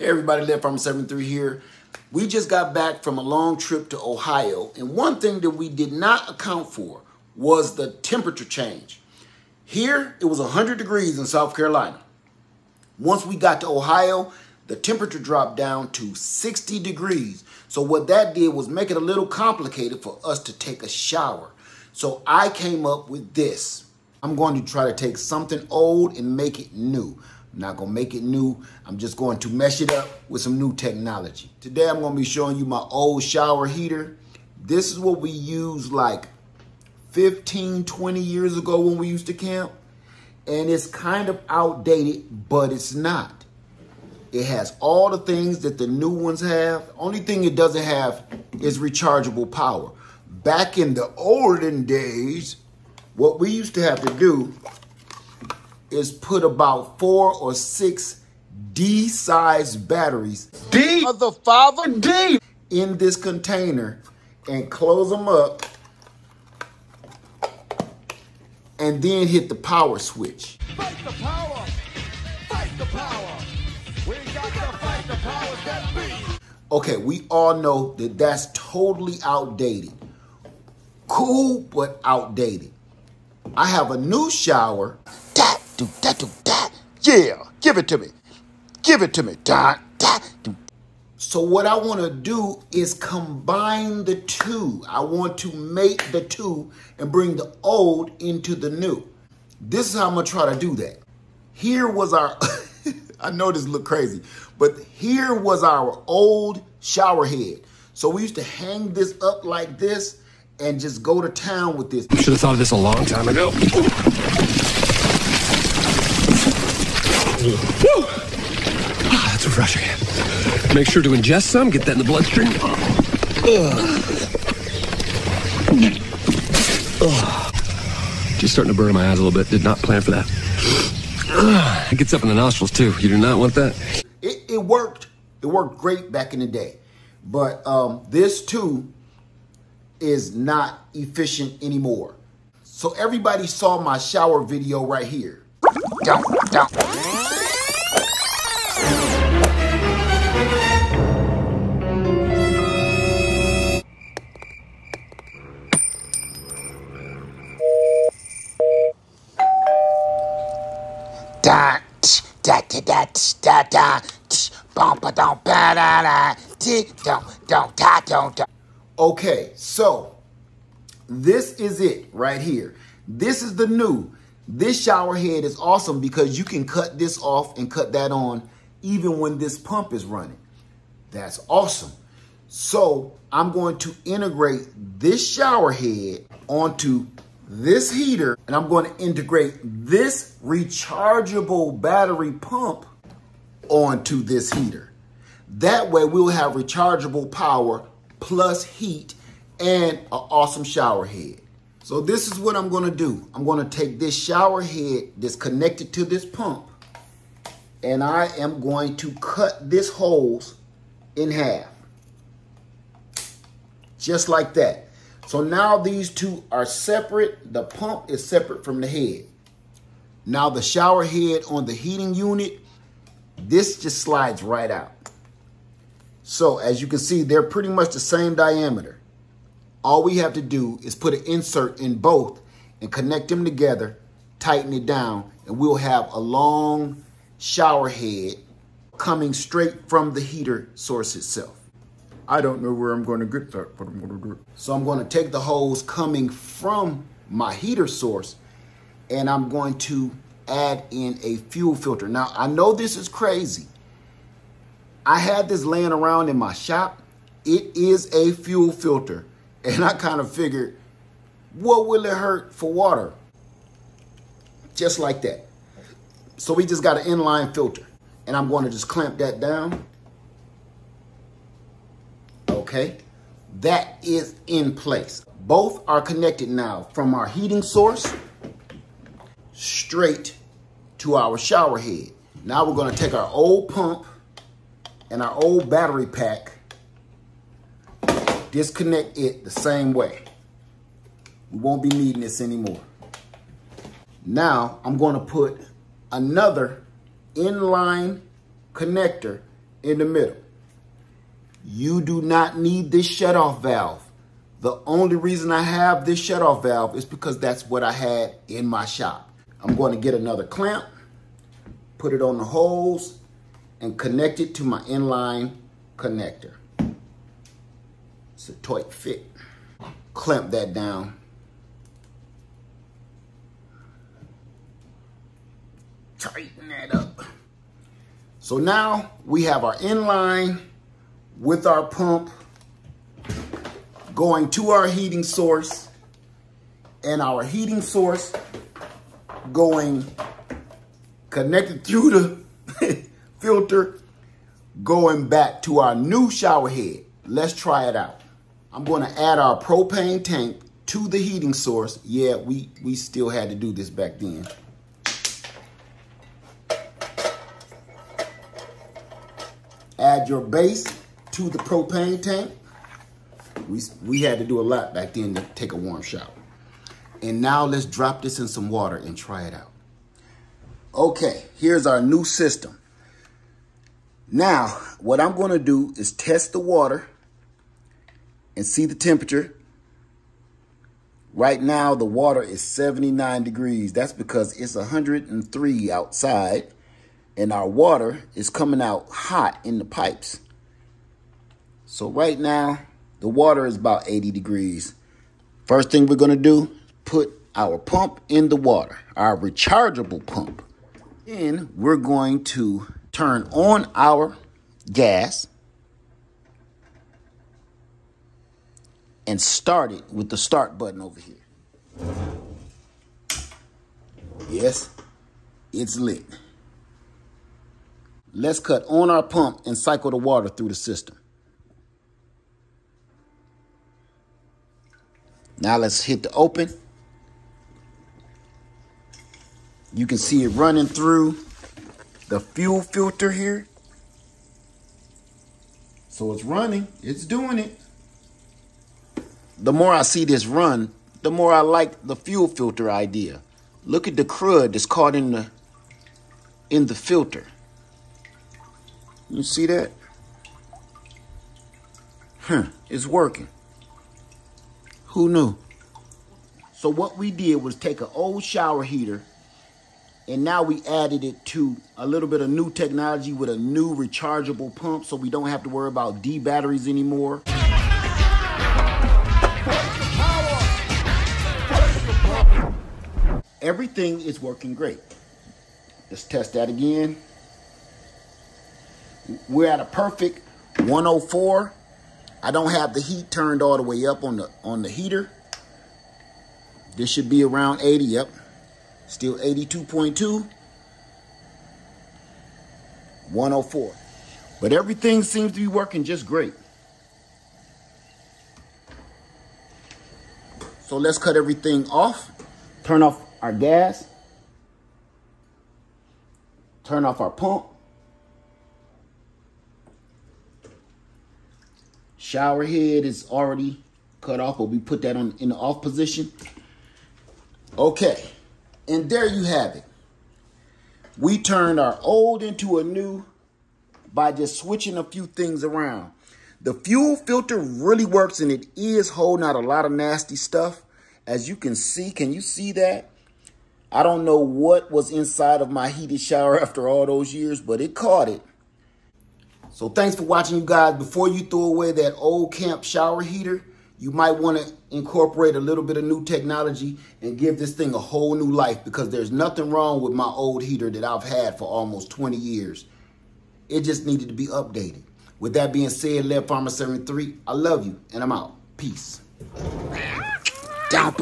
Hey everybody, Lead Farmer 73 here. We just got back from a long trip to Ohio, and one thing that we did not account for was the temperature change. Here, it was 100 degrees in South Carolina. Once we got to Ohio, the temperature dropped down to 60 degrees. So what that did was make it a little complicated for us to take a shower. So I came up with this. I'm going to try to take something old and make it new. I'm not going to make it new. I'm just going to mesh it up with some new technology. Today, I'm going to be showing you my old shower heater. This is what we used like 15, 20 years ago when we used to camp. And it's kind of outdated, but it's not. It has all the things that the new ones have. Only thing it doesn't have is rechargeable power. Back in the olden days, what we used to have to do is put about 4 or 6 D-sized batteries, D of the father D, in this container and close them up and then hit the power switch. Fight the power! Fight the power! We got to fight the powers that be! Okay, we all know that that's totally outdated. Cool, but outdated. I have a new shower. Yeah, give it to me. Give it to me. So what I want to do is combine the two. I want to make the two and bring the old into the new. This is how I'm going to try to do that. Here was our, I know this look crazy, but here was our old shower head. So we used to hang this up like this and just go to town with this. Should have thought of this a long time ago. That's refreshing. Make sure to ingest some, get that in the bloodstream. Just starting to burn my eyes a little bit. Did not plan for that. It gets up in the nostrils too. You do not want that. It worked. It worked great back in the day. But this too is not efficient anymore. So everybody saw my shower video right here. Don't. Okay, so this is it right here. This is the new. This shower head is awesome because you can cut this off and cut that on even when this pump is running. That's awesome. So I'm going to integrate this shower head onto this heater, and I'm going to integrate this rechargeable battery pump onto this heater. That way we'll have rechargeable power plus heat and an awesome shower head. So this is what I'm going to do. I'm going to take this shower head that's connected to this pump, and I am going to cut this hose in half. Just like that. So now these two are separate. The pump is separate from the head. Now the shower head on the heating unit, this just slides right out. So as you can see, they're pretty much the same diameter. All we have to do is put an insert in both and connect them together, tighten it down, and we'll have a long shower head coming straight from the heater source itself. I don't know where I'm going to get that, but I'm going to do it. So I'm going to take the hose coming from my heater source, and I'm going to add in a fuel filter. Now, I know this is crazy. I had this laying around in my shop. It is a fuel filter. And I kind of figured, what will it hurt for water? Just like that. So we just got an inline filter. And I'm going to just clamp that down. Okay. That is in place. Both are connected now from our heating source straight to our shower head. Now we're going to take our old pump and our old battery pack, disconnect it the same way. We won't be needing this anymore. Now I'm going to put another inline connector in the middle. You do not need this shutoff valve. The only reason I have this shutoff valve is because that's what I had in my shop. I'm going to get another clamp, put it on the holes, and connect it to my inline connector. It's a tight fit. Clamp that down. Tighten that up. So now we have our inline with our pump going to our heating source, and our heating source going connected through the filter, going back to our new shower head. Let's try it out. I'm going to add our propane tank to the heating source. Yeah, we still had to do this back then. Add your base to the propane tank. We had to do a lot back then to take a warm shower. And now let's drop this in some water and try it out. Okay, here's our new system. Now, what I'm going to do is test the water and see the temperature. Right now, the water is 79 degrees. That's because it's 103 outside, and our water is coming out hot in the pipes. So right now, the water is about 80 degrees. First thing we're going to do, put our pump in the water, our rechargeable pump. Then we're going to turn on our gas and start it with the start button over here. Yes, it's lit. Let's cut on our pump and cycle the water through the system. Now let's hit the open. You can see it running through the fuel filter here. So it's running, it's doing it. The more I see this run, the more I like the fuel filter idea. Look at the crud that's caught in the filter. You see that? It's working. Who knew? So what we did was take an old shower heater, and now we added it to a little bit of new technology with a new rechargeable pump, so we don't have to worry about D batteries anymore. Everything is working great. Let's test that again. We're at a perfect 104. I don't have the heat turned all the way up on the heater. This should be around 80. Yep. Still 82.2. 104. But everything seems to be working just great. So let's cut everything off. Turn off our gas. Turn off our pump. Shower head is already cut off, but we put that in the off position. Okay, and there you have it. We turned our old into a new by just switching a few things around. The fuel filter really works, and it is holding out a lot of nasty stuff. As you can see, can you see that? I don't know what was inside of my heated shower after all those years, but it caught it. So thanks for watching, you guys. Before you throw away that old camp shower heater, you might want to incorporate a little bit of new technology and give this thing a whole new life, because there's nothing wrong with my old heater that I've had for almost 20 years. It just needed to be updated. With that being said, Lead Farmer 73, I love you, and I'm out. Peace. Don't